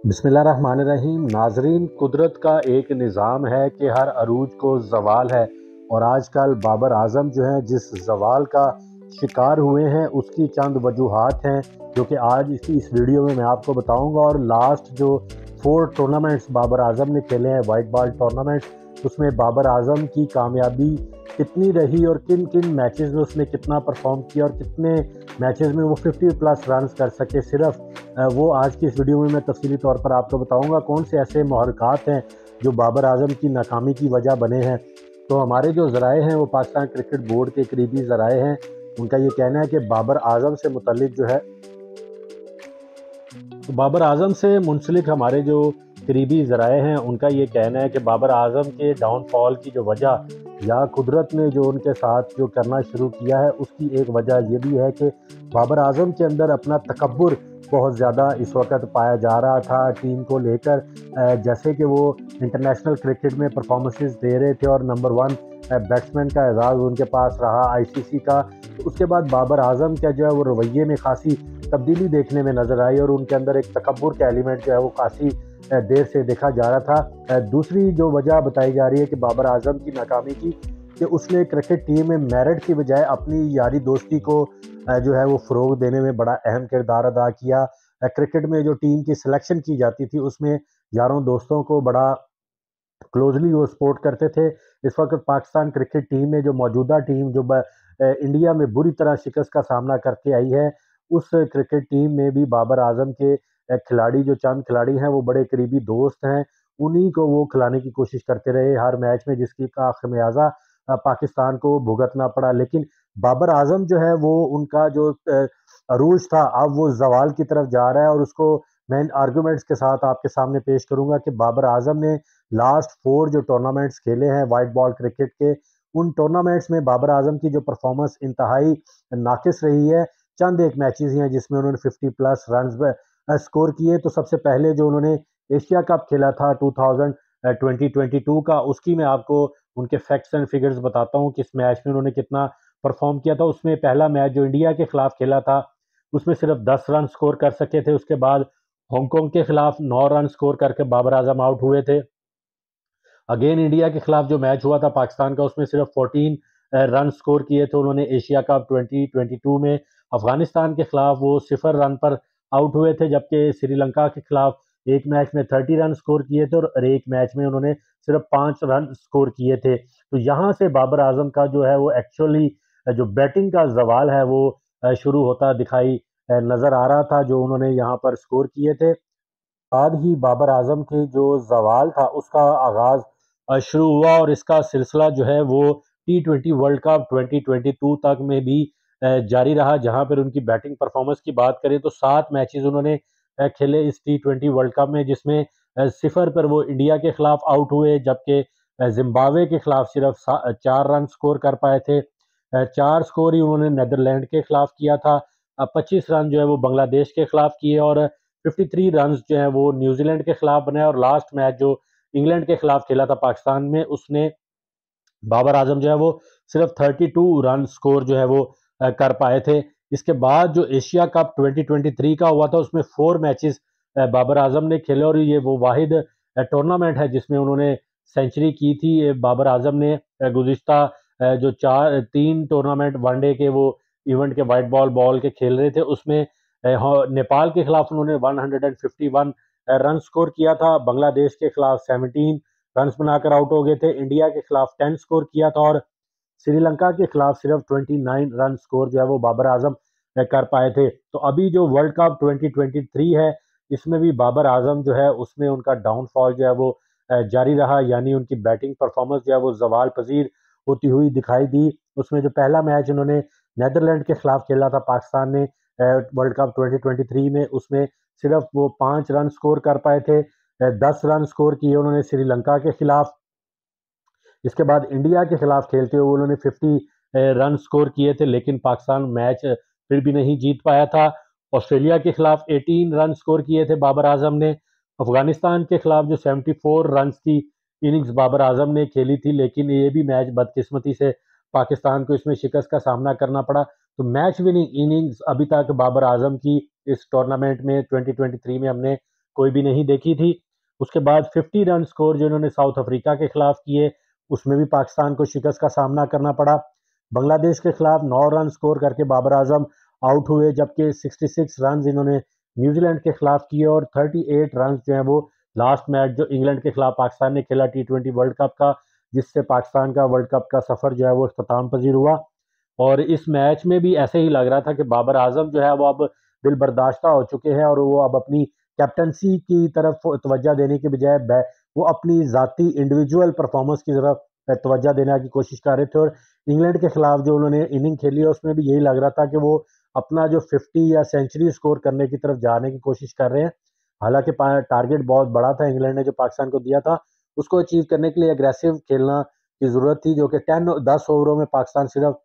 बिस्मिल्लाहिर्रहमानिर्रहीम। नाजरीन, कुदरत का एक निज़ाम है कि हर अरूज को ज़वाल है और आजकल बाबर आज़म जो हैं जिस ज़वाल का शिकार हुए हैं उसकी चंद वजूहात हैं जो कि आज इस वीडियो में मैं आपको बताऊंगा। और लास्ट जो 4 टूर्नामेंट्स बाबर आज़म ने खेले हैं, वाइट बॉल टूर्नामेंट्स, उसमें बाबर आज़म की कामयाबी कितनी रही और किन किन मैचेस में उसने कितना परफॉर्म किया और कितने मैचेस में वो 50 प्लस रन कर सके, सिर्फ वो आज की इस वीडियो में मैं तफसीली तौर पर आपको बताऊंगा। कौन से ऐसे महरक़ात हैं जो बाबर आज़म की नाकामी की वजह बने हैं। तो हमारे जो ज़राए हैं वो पाकिस्तान क्रिकेट बोर्ड के करीबी ज़राए हैं, उनका ये कहना है कि बाबर आज़म से मुतल्लिक जो है, तो बाबर आज़म से मुंसलिक हमारे जो करीबी ज़राए हैं उनका ये कहना है कि बाबर आज़म के डाउनफॉल की जो वजह या कुदरत ने जो उनके साथ जो करना शुरू किया है उसकी एक वजह ये भी है कि बाबर आज़म के अंदर अपना तकब्बुर बहुत ज़्यादा इस वक्त पाया जा रहा था टीम को लेकर। जैसे कि वो इंटरनेशनल क्रिकेट में परफॉर्मेंसेस दे रहे थे और नंबर 1 बैट्समैन का एजाज़ उनके पास रहा आईसीसी का। तो उसके बाद बाबर आज़म का जो है वो रवैये में खासी तब्दीली देखने में नज़र आई और उनके अंदर एक तकब्बुर का एलिमेंट जो है वो काफ़ी देर से देखा जा रहा था। दूसरी जो वजह बताई जा रही है कि बाबर आज़म की नाकामी की, कि उसने क्रिकेट टीम में मेरिट की बजाय अपनी यारी दोस्ती को जो है वो फ़रोग देने में बड़ा अहम किरदार अदा किया। क्रिकेट में जो टीम की सिलेक्शन की जाती थी उसमें यारों दोस्तों को बड़ा क्लोजली वो सपोर्ट करते थे। इस वक्त पाकिस्तान क्रिकेट टीम में जो मौजूदा टीम जो इंडिया में बुरी तरह शिकस्त का सामना करके आई है, उस क्रिकेट टीम में भी बाबर आज़म के खिलाड़ी, जो चंद खिलाड़ी हैं वो बड़े करीबी दोस्त हैं, उन्हीं को वो खिलाने की कोशिश करते रहे हर मैच में, जिसकी का खमियाजा पाकिस्तान को भुगतना पड़ा। लेकिन बाबर आज़म जो है वो उनका जो अरूज था अब वो जवाल की तरफ जा रहा है और उसको मैं इन आर्गूमेंट्स के साथ आपके सामने पेश करूंगा कि बाबर आज़म ने लास्ट 4 जो टूर्नामेंट्स खेले हैं वाइट बॉल क्रिकेट के, उन टूर्नामेंट्स में बाबर आज़म की जो परफॉर्मेंस इंतहाई नाकिस रही है। चंद एक मैचेस हैं जिसमें उन्होंने 50 प्लस रन स्कोर किए। तो सबसे पहले जो उन्होंने एशिया कप खेला था 2022 का, उसकी मैं आपको उनके फैक्ट्स एंड फिगर्स बताता हूँ कि इस मैच में उन्होंने कितना परफॉर्म किया था। उसमें पहला मैच जो इंडिया के खिलाफ खेला था उसमें सिर्फ 10 रन स्कोर कर सके थे। उसके बाद हांगकांग के खिलाफ 9 रन स्कोर करके बाबर आजम आउट हुए थे। अगेन इंडिया के खिलाफ जो मैच हुआ था पाकिस्तान का, उसमें सिर्फ 14 रन स्कोर किए थे उन्होंने एशिया कप 2022 में। अफगानिस्तान के खिलाफ वो 0 रन पर आउट हुए थे, जबकि श्रीलंका के खिलाफ एक मैच में 30 रन स्कोर किए थे और एक मैच में उन्होंने सिर्फ 5 रन स्कोर किए थे। तो यहाँ से बाबर आजम का जो है वो एक्चुअली जो बैटिंग का जवाल है वो शुरू होता दिखाई नजर आ रहा था, जो उन्होंने यहाँ पर स्कोर किए थे। बाद ही बाबर आजम के जो जवाल था उसका आगाज शुरू हुआ और इसका सिलसिला जो है वो T20 वर्ल्ड कप 2022 तक में भी जारी रहा, जहां पर उनकी बैटिंग परफॉर्मेंस की बात करें तो 7 मैचेस उन्होंने खेले इस T20 वर्ल्ड कप में, जिसमें 0 पर वो इंडिया के खिलाफ आउट हुए, जबकि जिम्बाब्वे के खिलाफ सिर्फ 4 रन स्कोर कर पाए थे। 4 स्कोर ही उन्होंने नीदरलैंड के खिलाफ किया था। 25 रन जो है वो बांग्लादेश के खिलाफ किए और 53 रन जो है वो न्यूजीलैंड के खिलाफ बनाए। और लास्ट मैच जो इंग्लैंड के खिलाफ खेला था पाकिस्तान में, उसने बाबर आजम जो है वो सिर्फ 32 रन स्कोर जो है वो कर पाए थे। इसके बाद जो एशिया कप 2023 का हुआ था उसमें 4 मैचेस बाबर आजम ने खेले और ये वो वाहिद टूर्नामेंट है जिसमें उन्होंने सेंचुरी की थी। बाबर आजम ने गुज़िश्ता जो 3 टूर्नामेंट वनडे के वो इवेंट के वाइट बॉल बॉल के खेल रहे थे, उसमें नेपाल के खिलाफ उन्होंने 151 रन स्कोर किया था, बांग्लादेश के खिलाफ 17 रन बनाकर आउट हो गए थे, इंडिया के खिलाफ 10 स्कोर किया था और श्रीलंका के खिलाफ सिर्फ 29 रन स्कोर जो है वो बाबर आजम कर पाए थे। तो अभी जो वर्ल्ड कप 2023 है इसमें भी बाबर आजम जो है उसमें उनका डाउनफॉल जो है वो जारी रहा, यानी उनकी बैटिंग परफॉर्मेंस जो है वो जवाल पजीर होती हुई दिखाई दी। उसमें जो पहला मैच उन्होंने नेदरलैंड के खिलाफ खेला था पाकिस्तान ने वर्ल्ड कप 2023 में, उसमें सिर्फ वो 5 रन स्कोर कर पाए थे। 10 रन स्कोर किए उन्होंने श्रीलंका के खिलाफ। इसके बाद इंडिया के खिलाफ खेलते हुए उन्होंने 50 रन स्कोर किए थे, लेकिन पाकिस्तान मैच फिर भी नहीं जीत पाया था। ऑस्ट्रेलिया के खिलाफ 18 रन स्कोर किए थे बाबर आजम ने। अफगानिस्तान के खिलाफ जो 74 रन की इनिंग्स बाबर आजम ने खेली थी, लेकिन ये भी मैच बदकिस्मती से पाकिस्तान को इसमें शिकस्त का सामना करना पड़ा। तो मैच विनिंग इनिंग्स अभी तक बाबर आजम की इस टूर्नामेंट में 2023 में हमने कोई भी नहीं देखी थी। उसके बाद 50 रन स्कोर जो इन्होंने साउथ अफ्रीका के खिलाफ किए, उसमें भी पाकिस्तान को शिकस्त का सामना करना पड़ा। बांग्लादेश के खिलाफ 9 रन स्कोर करके बाबर आजम आउट हुए, जबकि 66 रन इन्होंने न्यूजीलैंड के खिलाफ किए और 38 रन जो है वो लास्ट मैच जो इंग्लैंड के खिलाफ पाकिस्तान ने खेला T20 वर्ल्ड कप का, जिससे पाकिस्तान का वर्ल्ड कप का सफर जो है वो इख्तिताम पजीर हुआ। और इस मैच में भी ऐसे ही लग रहा था कि बाबर आजम जो है वो अब दिल बर्दाश्ता हो चुके हैं और वो अब अपनी कैप्टनसी की तरफ तवज्जो देने के बजाय वो अपनी ज़ाती इंडिविजुअल परफॉर्मेंस की तरफ तवज्जो देने की कोशिश कर रहे थे। और इंग्लैंड के खिलाफ जो उन्होंने इनिंग खेली है उसमें भी यही लग रहा था कि वो अपना जो 50 या सेंचुरी स्कोर करने की तरफ जाने की कोशिश कर रहे हैं। हालांकि टारगेट बहुत बड़ा था इंग्लैंड ने जो पाकिस्तान को दिया था, उसको अचीव करने के लिए एग्रेसिव खेलना की ज़रूरत थी, जो कि 10 ओवरों में पाकिस्तान सिर्फ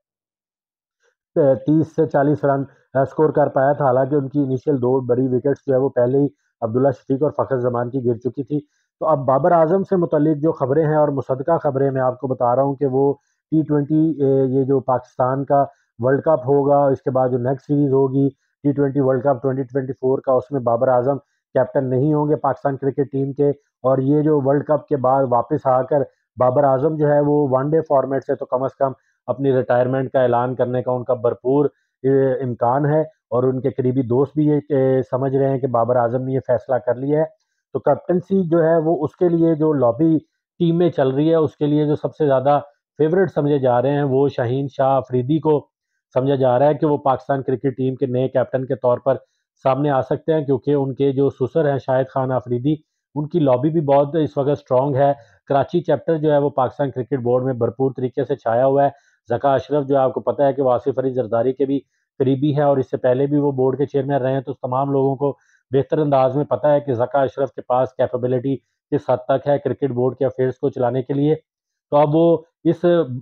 30 से 40 रन स्कोर कर पाया था। हालांकि उनकी इनिशियल 2 बड़ी विकेट्स जो है वो पहले ही अब्दुल्ला शफीक और फ़खर जमान की गिर चुकी थी। तो अब बाबर आजम से मुतल्लिक जो खबरें हैं और मुसद्दका खबरें मैं आपको बता रहा हूँ कि वो T20 ये जो पाकिस्तान का वर्ल्ड कप होगा, इसके बाद जो नेक्स्ट सीरीज होगी T20 वर्ल्ड कप 2024 का, उसमें बाबर आजम कैप्टन नहीं होंगे पाकिस्तान क्रिकेट टीम के। और ये जो वर्ल्ड कप के बाद वापस आकर बाबर आजम जो है वो वनडे फॉर्मेट से तो कम अज़ कम अपनी रिटायरमेंट का ऐलान करने का उनका भरपूर इम्कान है। और उनके करीबी दोस्त भी ये समझ रहे हैं कि बाबर आजम ने ये फैसला कर लिया है। तो कैप्टनसी जो है वो उसके लिए जो लॉबी टीम में चल रही है, उसके लिए जो सबसे ज़्यादा फेवरेट समझे जा रहे हैं वो शाहीन शाह अफरीदी को समझा जा रहा है कि वो पाकिस्तान क्रिकेट टीम के नए कैप्टन के तौर पर सामने आ सकते हैं, क्योंकि उनके जो सुसर हैं शाहिद खान अफरीदी, उनकी लॉबी भी बहुत इस वक्त स्ट्रॉन्ग है। कराची चैप्टर जो है वो पाकिस्तान क्रिकेट बोर्ड में भरपूर तरीके से छाया हुआ है। ज़का अशरफ जो है आपको पता है कि वो आसिफ अली जरदारी के भी करीबी हैं और इससे पहले भी वो बोर्ड के चेयरमैन रहे हैं। तो तमाम लोगों को बेहतर अंदाज में पता है कि ज़का अशरफ के पास कैपेबिलिटी किस हद तक है क्रिकेट बोर्ड के अफेयर्स को चलाने के लिए। तो अब वो इस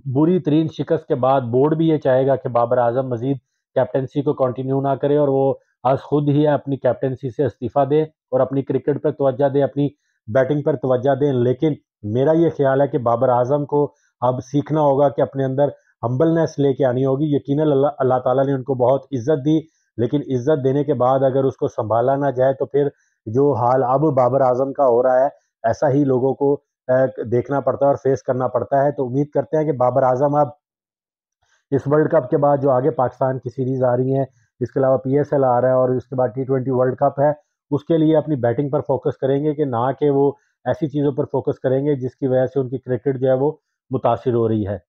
बुरी तरीन शिकस्त के बाद बोर्ड भी ये चाहेगा कि बाबर आजम मजीद कैप्टनसी को कंटिन्यू ना करे और वो आज खुद ही अपनी कैप्टनसी से इस्तीफा दे और अपनी क्रिकेट पर तवज्जो दे, अपनी बैटिंग पर तवज्जो दें। लेकिन मेरा ये ख्याल है कि बाबर आजम को अब सीखना होगा कि अपने अंदर हम्बलनेस लेके आनी होगी। यकीनन अल्लाह ताला ने उनको बहुत इज्जत दी, लेकिन इज्जत देने के बाद अगर उसको संभाला ना जाए तो फिर जो हाल अब बाबर आजम का हो रहा है, ऐसा ही लोगों को देखना पड़ता है और फेस करना पड़ता है। तो उम्मीद करते हैं कि बाबर आजम अब इस वर्ल्ड कप के बाद जो आगे पाकिस्तान की सीरीज आ रही हैं, इसके अलावा PSL आ रहा है और इसके बाद T20 वर्ल्ड कप है, उसके लिए अपनी बैटिंग पर फोकस करेंगे कि ना कि वो ऐसी चीज़ों पर फोकस करेंगे जिसकी वजह से उनकी क्रिकेट जो है वो मुतासिर हो रही है।